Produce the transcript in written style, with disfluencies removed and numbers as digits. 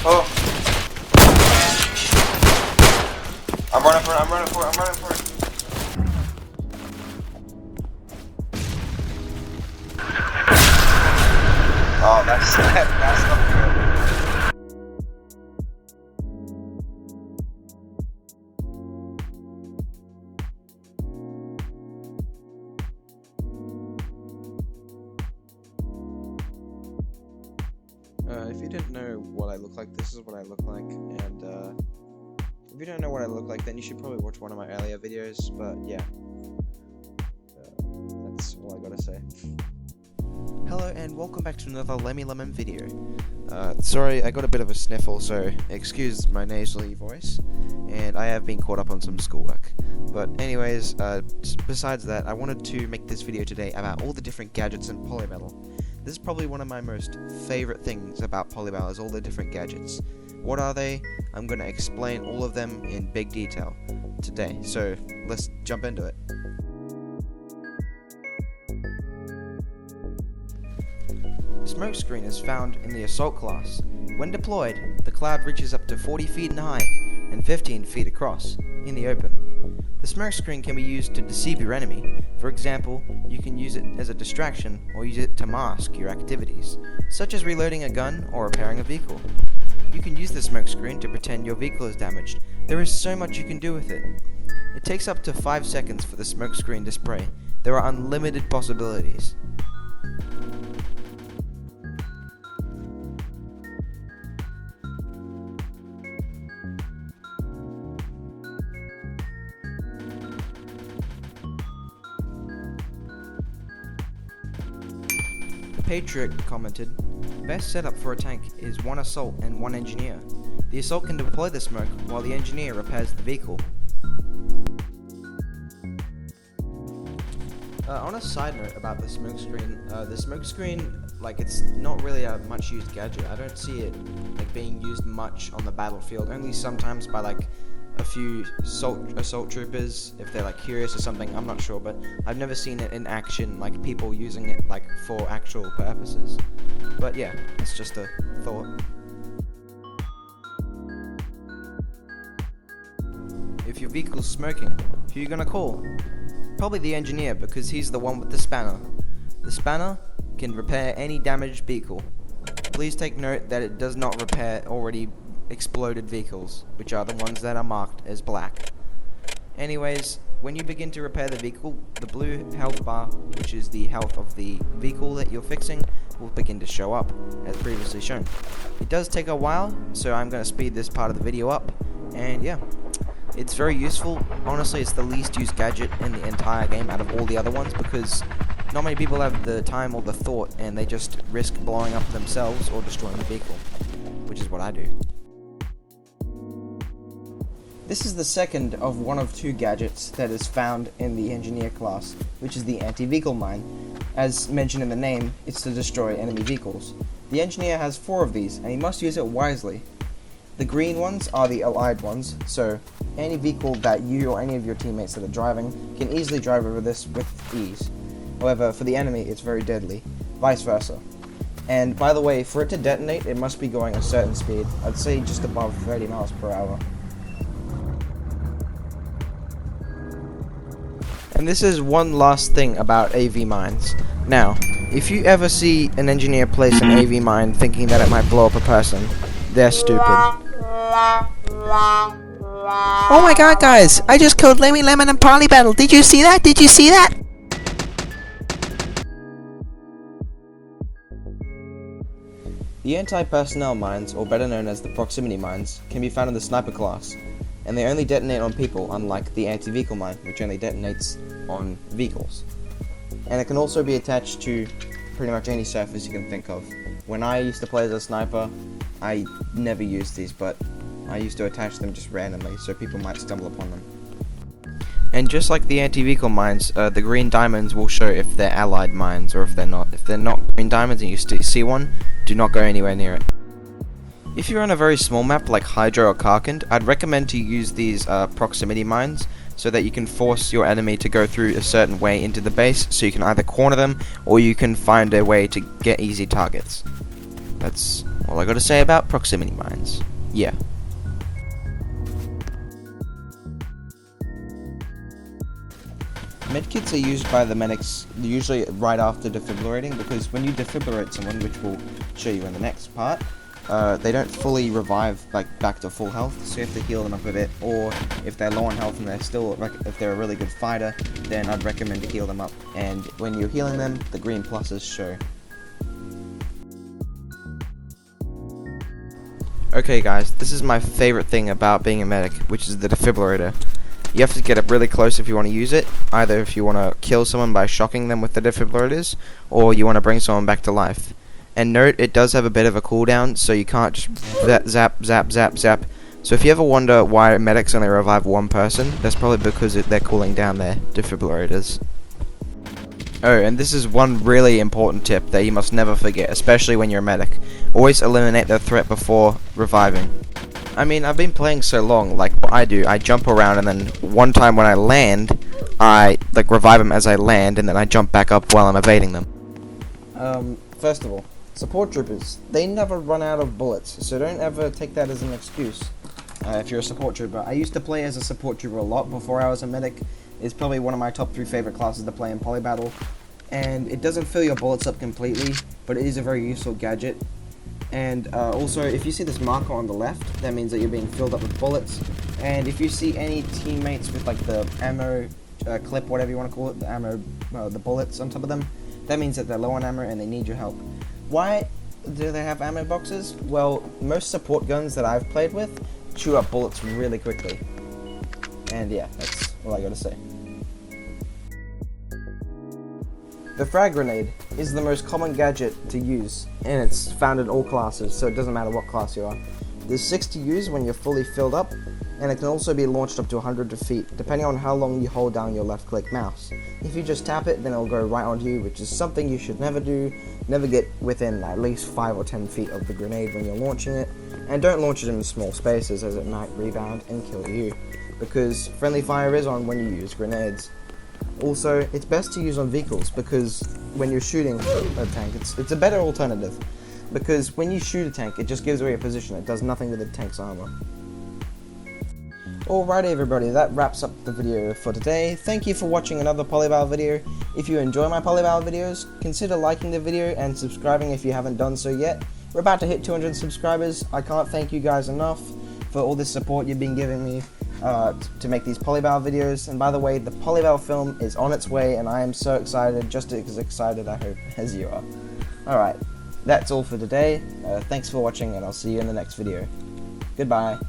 Oh! I'm running for it, I'm running for it, I'm running for it. Oh, that's not good. If you didn't know what I look like, this is what I look like, and if you don't know what I look like, then you should probably watch one of my earlier videos, but yeah, that's all I gotta say. Hello and welcome back to another Lemmy Lemon video. Sorry, I got a bit of a sniffle, so excuse my nasally voice, and I have been caught up on some schoolwork. But anyways, besides that, I wanted to make this video today about all the different gadgets in Polybattle. This is probably one of my most favorite things about Polybattle, is all the different gadgets. What are they? I'm going to explain all of them in big detail today, so let's jump into it. The smoke screen is found in the Assault class. When deployed, the cloud reaches up to 40 feet in height and 15 feet across in the open. The smoke screen can be used to deceive your enemy. For example, you can use it as a distraction or use it to mask your activities, such as reloading a gun or repairing a vehicle. You can use the smoke screen to pretend your vehicle is damaged. There is so much you can do with it. It takes up to 5 seconds for the smoke screen to spray. There are unlimited possibilities. Patriot commented, "Best setup for a tank is one assault and one engineer. The assault can deploy the smoke while the engineer repairs the vehicle." On a side note about the smoke screen, like, it's not really a much used gadget. I don't see it like being used much on the battlefield, only sometimes by like a few assault troopers if they're like curious or something. I'm not sure, but I've never seen it in action, like people using it like for actual purposes. But yeah, it's just a thought. If your vehicle's smoking, who are you gonna call? Probably the engineer, because he's the one with the spanner. The spanner can repair any damaged vehicle. Please take note that it does not repair already exploded vehicles, which are the ones that are marked as black. Anyways, when you begin to repair the vehicle, the blue health bar, which is the health of the vehicle that you're fixing, will begin to show up, as previously shown. It does take a while, so I'm going to speed this part of the video up, and yeah, it's very useful. Honestly, it's the least used gadget in the entire game out of all the other ones, because not many people have the time or the thought, and they just risk blowing up themselves or destroying the vehicle, which is what I do. This is the second of one of two gadgets that is found in the engineer class, which is the anti-vehicle mine. As mentioned in the name, it's to destroy enemy vehicles. The engineer has 4 of these, and he must use it wisely. The green ones are the allied ones, so any vehicle that you or any of your teammates that are driving can easily drive over this with ease. However, for the enemy, it's very deadly, vice versa. And by the way, for it to detonate, it must be going a certain speed. I'd say just above 30 miles per hour. And this is one last thing about AV mines. Now, if you ever see an engineer place an AV mine thinking that it might blow up a person, they're stupid. Oh my god, guys! I just killed Lemmy Lemon and Polybattle. Did you see that? Did you see that? The anti-personnel mines, or better known as the proximity mines, can be found in the sniper class, and they only detonate on people, unlike the anti-vehicle mine, which only detonates on vehicles. And it can also be attached to pretty much any surface you can think of. When I used to play as a sniper, I never used these, but I used to attach them just randomly, so people might stumble upon them. And just like the anti-vehicle mines, the green diamonds will show if they're allied mines or if they're not. If they're not green diamonds and you see one, do not go anywhere near it. If you're on a very small map like Hydro or Karkand, I'd recommend to use these proximity mines so that you can force your enemy to go through a certain way into the base, so you can either corner them or you can find a way to get easy targets. That's all I gotta say about proximity mines. yeah. Medkits are used by the medics usually right after defibrillating, because when you defibrillate someone, which we'll show you in the next part, they don't fully revive like back to full health, so you have to heal them up a bit. Or if they're low on health and they're still, if they're a really good fighter, then I'd recommend to heal them up. And when you're healing them, the green pluses show. Okay guys, this is my favorite thing about being a medic, which is the defibrillator. You have to get up really close if you want to use it, either if you want to kill someone by shocking them with the defibrillators, or you want to bring someone back to life. And note, it does have a bit of a cooldown, so you can't just zap, zap, zap, zap. So if you ever wonder why medics only revive one person, that's probably because they're cooling down their defibrillators. Oh, and this is one really important tip that you must never forget, especially when you're a medic. Always eliminate the threat before reviving. I mean, I've been playing so long, like what I do, I jump around, and then one time when I land, I like revive them as I land, and then I jump back up while I'm evading them. First of all, support troopers, they never run out of bullets, so don't ever take that as an excuse if you're a support trooper. I used to play as a support trooper a lot before I was a medic. It's probably one of my top 3 favorite classes to play in Polybattle, and it doesn't fill your bullets up completely, but it is a very useful gadget. And also, if you see this marker on the left, that means that you're being filled up with bullets. And if you see any teammates with like the ammo clip, whatever you want to call it, the ammo, the bullets on top of them, that means that they're low on ammo and they need your help. Why do they have ammo boxes? Well, most support guns that I've played with chew up bullets really quickly. And yeah, that's all I gotta say. The frag grenade is the most common gadget to use, and it's found in all classes, so it doesn't matter what class you are. There's 6 to use when you're fully filled up, and it can also be launched up to 100 feet, depending on how long you hold down your left click mouse. If you just tap it, then it'll go right onto you, which is something you should never do. Never get within at least 5 or 10 feet of the grenade when you're launching it, and don't launch it in small spaces as it might rebound and kill you, because friendly fire is on when you use grenades. Also, it's best to use on vehicles, because when you're shooting a tank, it's a better alternative, because when you shoot a tank, it just gives away your position. It does nothing with the tank's armor. Alrighty everybody, that wraps up the video for today. Thank you for watching another Polybattle video. If you enjoy my Polybattle videos, consider liking the video and subscribing if you haven't done so yet. We're about to hit 200 subscribers. I can't thank you guys enough for all this support you've been giving me to make these Polybattle videos. And by the way, the Polybattle film is on its way, and I am so excited, just as excited I hope as you are. Alright, that's all for today. Thanks for watching, and I'll see you in the next video. Goodbye.